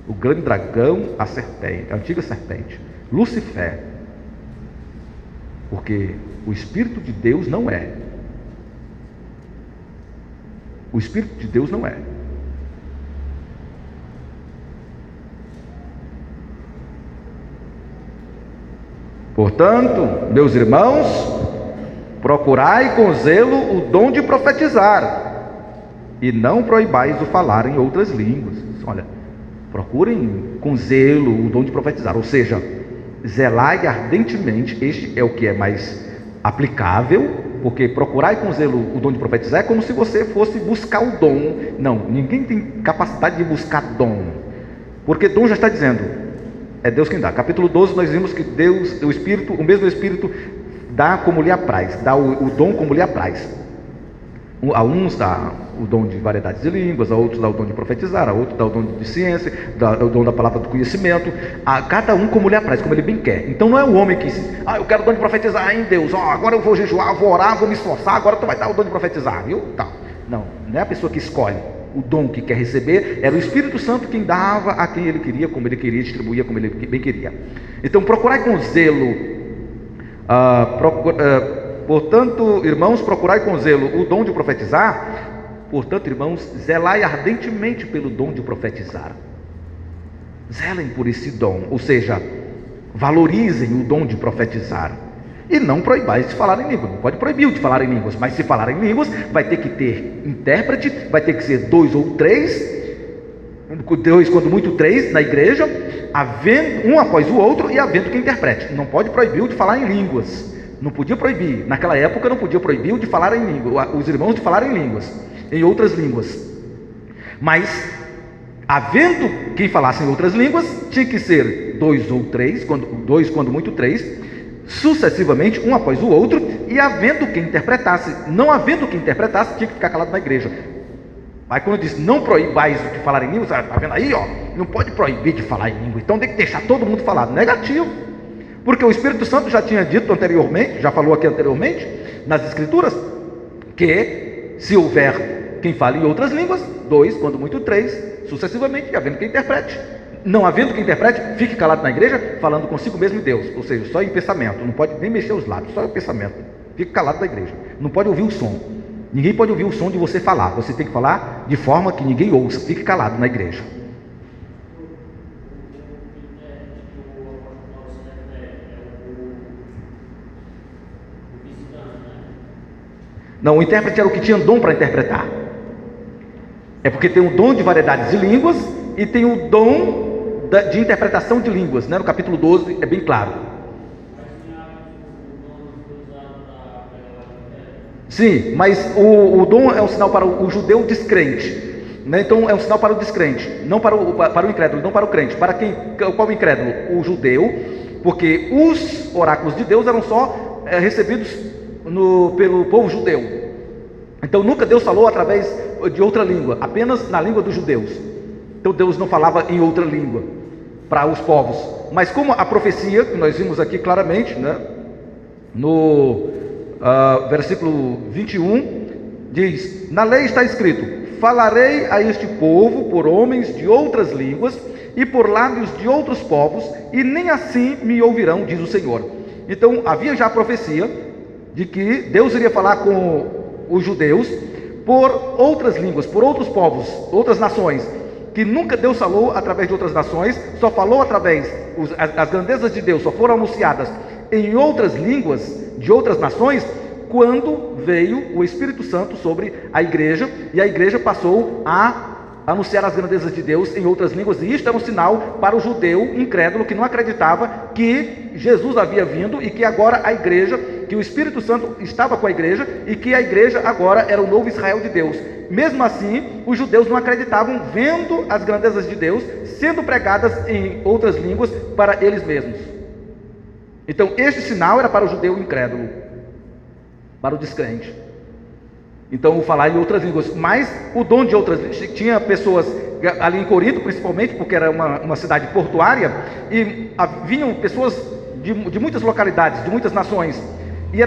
O grande dragão, a serpente, a antiga serpente, Lucifer. Porque o Espírito de Deus não é. O Espírito de Deus não é. Portanto, meus irmãos, procurai com zelo o dom de profetizar, e não proibais o falar em outras línguas. Olha, procurem com zelo o dom de profetizar, ou seja, zelai ardentemente. Este é o que é mais aplicável, porque procurai com zelo o dom de profetizar é como se você fosse buscar o dom. Não, ninguém tem capacidade de buscar dom, porque dom já está dizendo, é Deus quem dá. Capítulo 12 nós vimos que Deus, o Espírito, o mesmo Espírito dá como lhe apraz, dá o dom como lhe apraz. A uns dá o dom de variedades de línguas, a outros dá o dom de profetizar, a outros dá o dom de ciência, dá o dom da palavra do conhecimento, a cada um como lhe apraz, como ele bem quer. Então não é o homem que diz, eu quero o dom de profetizar em Deus, agora eu vou jejuar, vou orar, vou me esforçar, agora tu vai dar o dom de profetizar, viu? Tá. Não é a pessoa que escolhe o dom que quer receber, era o Espírito Santo quem dava a quem ele queria, como ele queria, distribuía como ele bem queria. Então procurai com zelo, portanto, irmãos, procurai com zelo o dom de profetizar. Portanto, irmãos, zelai ardentemente pelo dom de profetizar. Zelem por esse dom, ou seja, valorizem o dom de profetizar. E não proibais de falar em línguas. Não pode proibir de falar em línguas, mas se falar em línguas, vai ter que ter intérprete, vai ter que ser 2 ou 3, 2, quando muito 3 na igreja, havendo um após o outro e havendo quem interprete. Não pode proibir de falar em línguas. Não podia proibir, naquela época não podia proibir de falar em línguas, os irmãos de falar em línguas, em outras línguas. Mas, havendo quem falasse em outras línguas, tinha que ser 2 ou 3, quando muito 3, sucessivamente, um após o outro, e havendo quem interpretasse. Não havendo quem interpretasse, tinha que ficar calado na igreja. Mas quando diz, não proibais de falar em línguas, está vendo aí, não pode proibir de falar em língua, então tem que deixar todo mundo falar. Negativo. Porque o Espírito Santo já tinha dito anteriormente, já falou aqui anteriormente, nas Escrituras, que se houver quem fale em outras línguas, 2, quando muito 3, sucessivamente, e havendo quem interprete. Não havendo quem interprete, fique calado na igreja, falando consigo mesmo e Deus, ou seja, só em pensamento, não pode nem mexer os lábios, só em pensamento. Fique calado na igreja, não pode ouvir o som. Ninguém pode ouvir o som de você falar, você tem que falar de forma que ninguém ouça, fique calado na igreja. Não, o intérprete era o que tinha dom para interpretar. É porque tem o dom de variedades de línguas e tem o dom de interpretação de línguas, né? No capítulo 12 é bem claro. Sim, mas o dom é um sinal para o judeu descrente, né? Então é um sinal para o descrente, não para o incrédulo, não para o crente. Para quem? Qual o incrédulo? O judeu, porque os oráculos de Deus eram só recebidos pelo povo judeu. Então nunca Deus falou através de outra língua, apenas na língua dos judeus. Então Deus não falava em outra língua para os povos. Mas como a profecia, que nós vimos aqui claramente, né? No versículo 21, diz: na lei está escrito: falarei a este povo por homens de outras línguas e por lábios de outros povos, e nem assim me ouvirão, diz o Senhor. Então havia já a profecia de que Deus iria falar com os judeus por outras línguas, por outros povos, outras nações, que nunca Deus falou através de outras nações, só falou através, as grandezas de Deus só foram anunciadas em outras línguas de outras nações, quando veio o Espírito Santo sobre a igreja, e a igreja passou a anunciar as grandezas de Deus em outras línguas, e isto era um sinal para o judeu incrédulo que não acreditava que Jesus havia vindo, e que agora a igreja, que o Espírito Santo estava com a igreja, e que a igreja agora era o novo Israel de Deus. Mesmo assim, os judeus não acreditavam, vendo as grandezas de Deus sendo pregadas em outras línguas para eles mesmos. Então este sinal era para o judeu incrédulo, para o descrente. Então o falar em outras línguas, mas o dom de outras línguas, tinha pessoas ali em Corinto principalmente, porque era uma cidade portuária, e vinham pessoas de muitas localidades, de muitas nações, e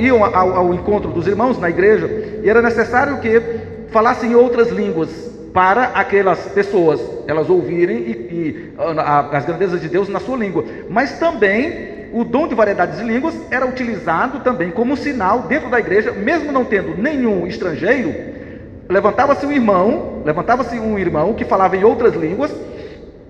iam ao encontro dos irmãos na igreja, e era necessário que falassem outras línguas para aquelas pessoas, elas ouvirem as grandezas de Deus na sua língua. Mas também o dom de variedades de línguas era utilizado também como sinal dentro da igreja, mesmo não tendo nenhum estrangeiro. Levantava-se um irmão que falava em outras línguas,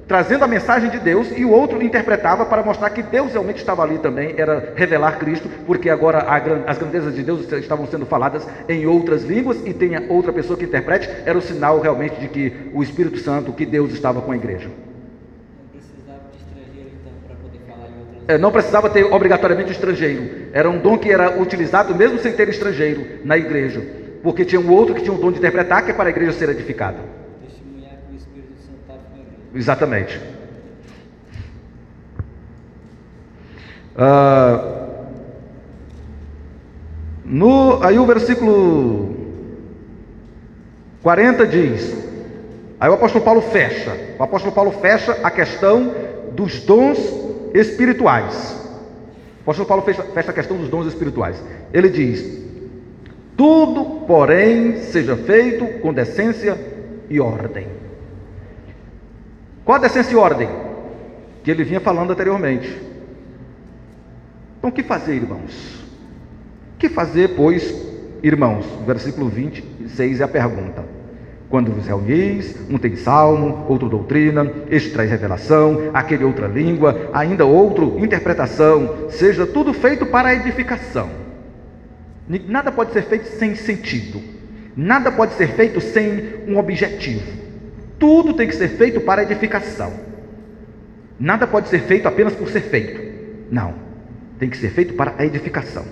trazendo a mensagem de Deus, e o outro interpretava para mostrar que Deus realmente estava ali também, era revelar Cristo, porque agora as grandezas de Deus estavam sendo faladas em outras línguas, e tenha outra pessoa que interprete, era o sinal realmente de que o Espírito Santo, que Deus estava com a igreja. Não precisava de estrangeiro então para poder falar em outras línguas? Não precisava ter obrigatoriamente estrangeiro, era um dom que era utilizado mesmo sem ter estrangeiro na igreja, porque tinha um outro que tinha o dom de interpretar, que é para a igreja ser edificada. Exatamente. Aí o versículo 40 diz, aí o apóstolo Paulo fecha a questão dos dons espirituais. O apóstolo Paulo fecha a questão dos dons espirituais. Ele diz: tudo, porém, seja feito com decência e ordem. Qual a decência e ordem? Que ele vinha falando anteriormente. Então o que fazer, irmãos? O que fazer, pois, irmãos? Versículo 26 é a pergunta. Quando vos reunis, um tem salmo, outro doutrina, este traz revelação, aquele outra língua, ainda outro interpretação, seja tudo feito para a edificação. Nada pode ser feito sem sentido, nada pode ser feito sem um objetivo. Tudo tem que ser feito para a edificação. Nada pode ser feito apenas por ser feito. Não, tem que ser feito para a edificação.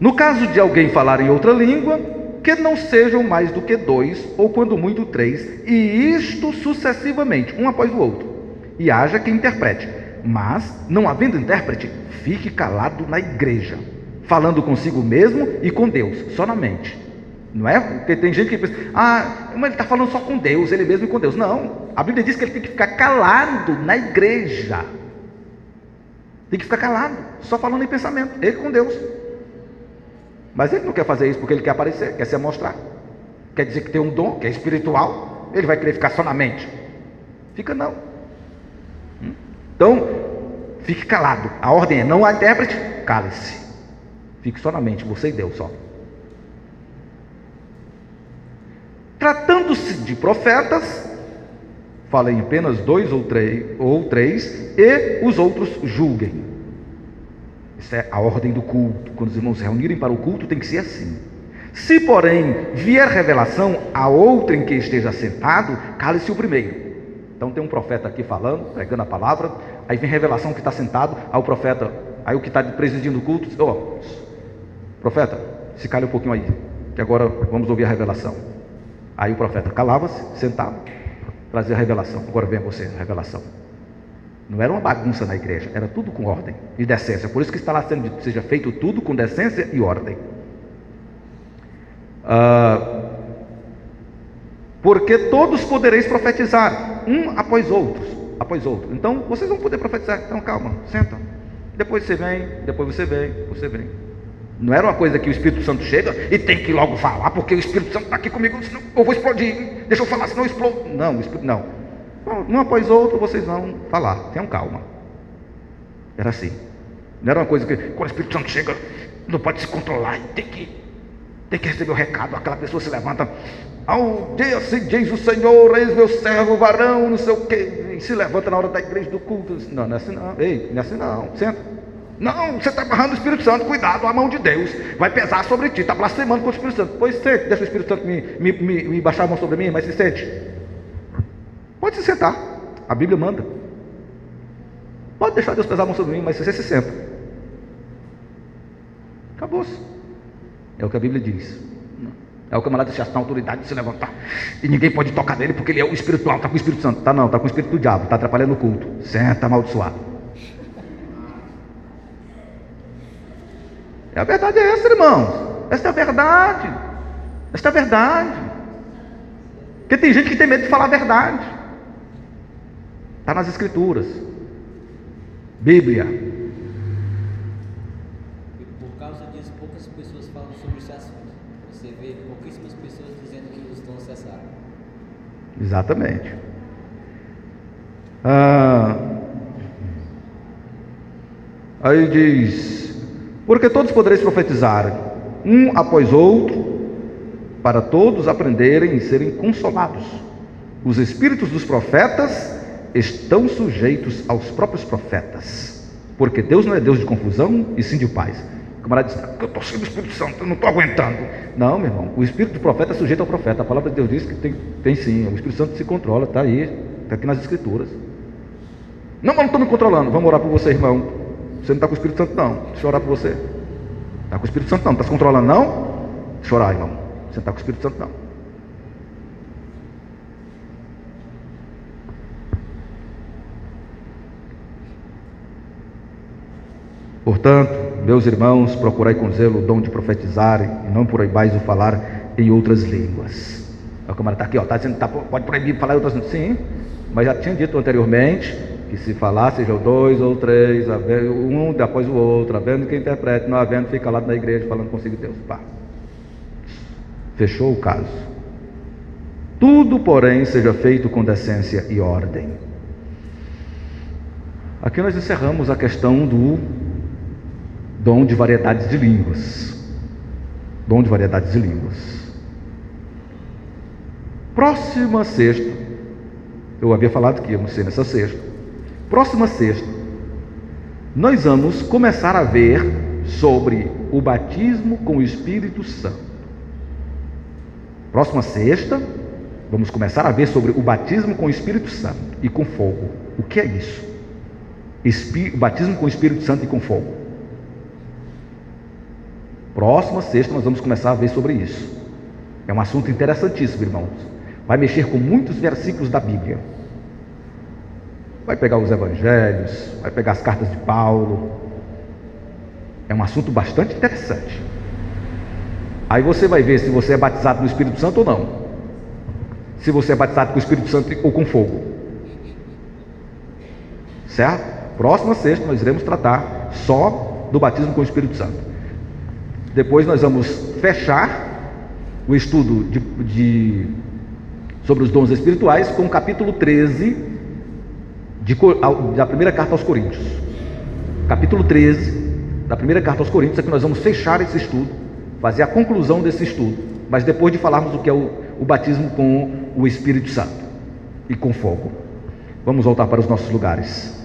No caso de alguém falar em outra língua, que não sejam mais do que 2, ou quando muito 3, e isto sucessivamente, um após o outro, e haja quem interprete. Mas, não havendo intérprete, fique calado na igreja, falando consigo mesmo e com Deus, só na mente. Não é? Porque tem gente que pensa, mas ele está falando só com Deus, ele mesmo e com Deus. Não, a Bíblia diz que ele tem que ficar calado na igreja. Tem que ficar calado, só falando em pensamento, ele com Deus. Mas ele não quer fazer isso porque ele quer aparecer, quer se mostrar. Quer dizer que tem um dom, que é espiritual, ele vai querer ficar só na mente. Fica não. Então, fique calado. A ordem é: não há intérprete, cale-se. Fique só na mente, você e Deus só. Tratando-se de profetas, falem apenas 2 ou 3, e os outros julguem. Isso é a ordem do culto. Quando os irmãos se reunirem para o culto, tem que ser assim. Se, porém, vier revelação a outro em que esteja sentado, cale-se o primeiro. Então tem um profeta aqui falando, pregando a palavra, aí vem revelação que está sentado, aí o profeta, aí o que está presidindo o culto, profeta, se cale um pouquinho aí, que agora vamos ouvir a revelação. Aí o profeta calava-se, sentava, trazia a revelação. Agora vem você, a revelação. Não era uma bagunça na igreja, era tudo com ordem e decência. Por isso que está lá sendo dito, seja feito tudo com decência e ordem. Porque todos podereis profetizar, um após outro. Então vocês vão poder profetizar. Então calma, senta. Depois você vem, você vem. Não era uma coisa que o Espírito Santo chega e tem que logo falar, porque o Espírito Santo está aqui comigo, senão eu vou explodir. Deixa eu falar, senão eu explodo. Não. Um após outro vocês vão falar. Tenham calma. Era assim. Não era uma coisa que quando o Espírito Santo chega, não pode se controlar, tem que receber o recado. Aquela pessoa se levanta, ao dia assim diz o Senhor, eis meu servo varão, não sei o que, e se levanta na hora da igreja do culto. Não é assim não. Ei, não é assim não. Senta. Não, você está barrando o Espírito Santo, cuidado, a mão de Deus vai pesar sobre ti, está blasfemando contra o Espírito Santo. Pois sente, deixa o Espírito Santo me baixar a mão sobre mim, mas se sente. Pode se sentar, a Bíblia manda. Pode deixar Deus pesar a mão sobre mim, mas você se senta. Acabou-se. É o que a Bíblia diz. É o camarada que já tem autoridade de se levantar e ninguém pode tocar nele porque ele é o espiritual, está com o Espírito Santo. Está com o Espírito do diabo, está atrapalhando o culto. Senta, amaldiçoado. A verdade é essa, irmãos. Esta é a verdade. Porque tem gente que tem medo de falar a verdade. Está nas Escrituras. Bíblia. E por causa disso, poucas pessoas falam sobre esse assunto. Você vê pouquíssimas pessoas dizendo que os dons cessaram. Exatamente. Aí diz: porque todos podereis profetizar, um após outro, para todos aprenderem e serem consolados. Os espíritos dos profetas estão sujeitos aos próprios profetas, porque Deus não é Deus de confusão, e sim de paz. O camarada diz: eu estou cheio do Espírito Santo, eu não estou aguentando. Não, meu irmão, o espírito do profeta é sujeito ao profeta. A palavra de Deus diz que tem sim, o Espírito Santo se controla, está aí, está aqui nas Escrituras. Não, mas não estou me controlando. Vamos orar por você, irmão. Você não está com o Espírito Santo não, deixa eu orar por você. Está com o Espírito Santo não, está se controlando não? Deixa eu orar, irmão. Você não está com o Espírito Santo não. Portanto, meus irmãos, procurai com zelo o dom de profetizar, e não proibais o falar em outras línguas. O camarada está aqui, está dizendo, pode proibir falar em outras línguas. Sim, mas já tinha dito anteriormente que se falar, seja dois ou três, um após o outro, havendo quem interprete, não havendo, fica calado na igreja falando consigo Deus. Pá. Fechou o caso. Tudo, porém, seja feito com decência e ordem. Aqui nós encerramos a questão do dom de variedades de línguas. Dom de variedades de línguas. Próxima sexta, eu havia falado que íamos ser nessa sexta. Próxima sexta, nós vamos começar a ver sobre o batismo com o Espírito Santo. Próxima sexta, vamos começar a ver sobre o batismo com o Espírito Santo e com fogo. O que é isso? O batismo com o Espírito Santo e com fogo. Próxima sexta nós vamos começar a ver sobre isso. É um assunto interessantíssimo, irmãos. Vai mexer com muitos versículos da Bíblia. Vai pegar os evangelhos, vai pegar as cartas de Paulo. É um assunto bastante interessante. Aí você vai ver se você é batizado no Espírito Santo ou não. Se você é batizado com o Espírito Santo ou com fogo. Certo? Próxima sexta nós iremos tratar só do batismo com o Espírito Santo. Depois nós vamos fechar o estudo sobre os dons espirituais com o capítulo 13 da primeira carta aos Coríntios. Capítulo 13 da primeira carta aos Coríntios é que nós vamos fechar esse estudo, fazer a conclusão desse estudo, mas depois de falarmos o que é o batismo com o Espírito Santo e com fogo. Vamos voltar para os nossos lugares.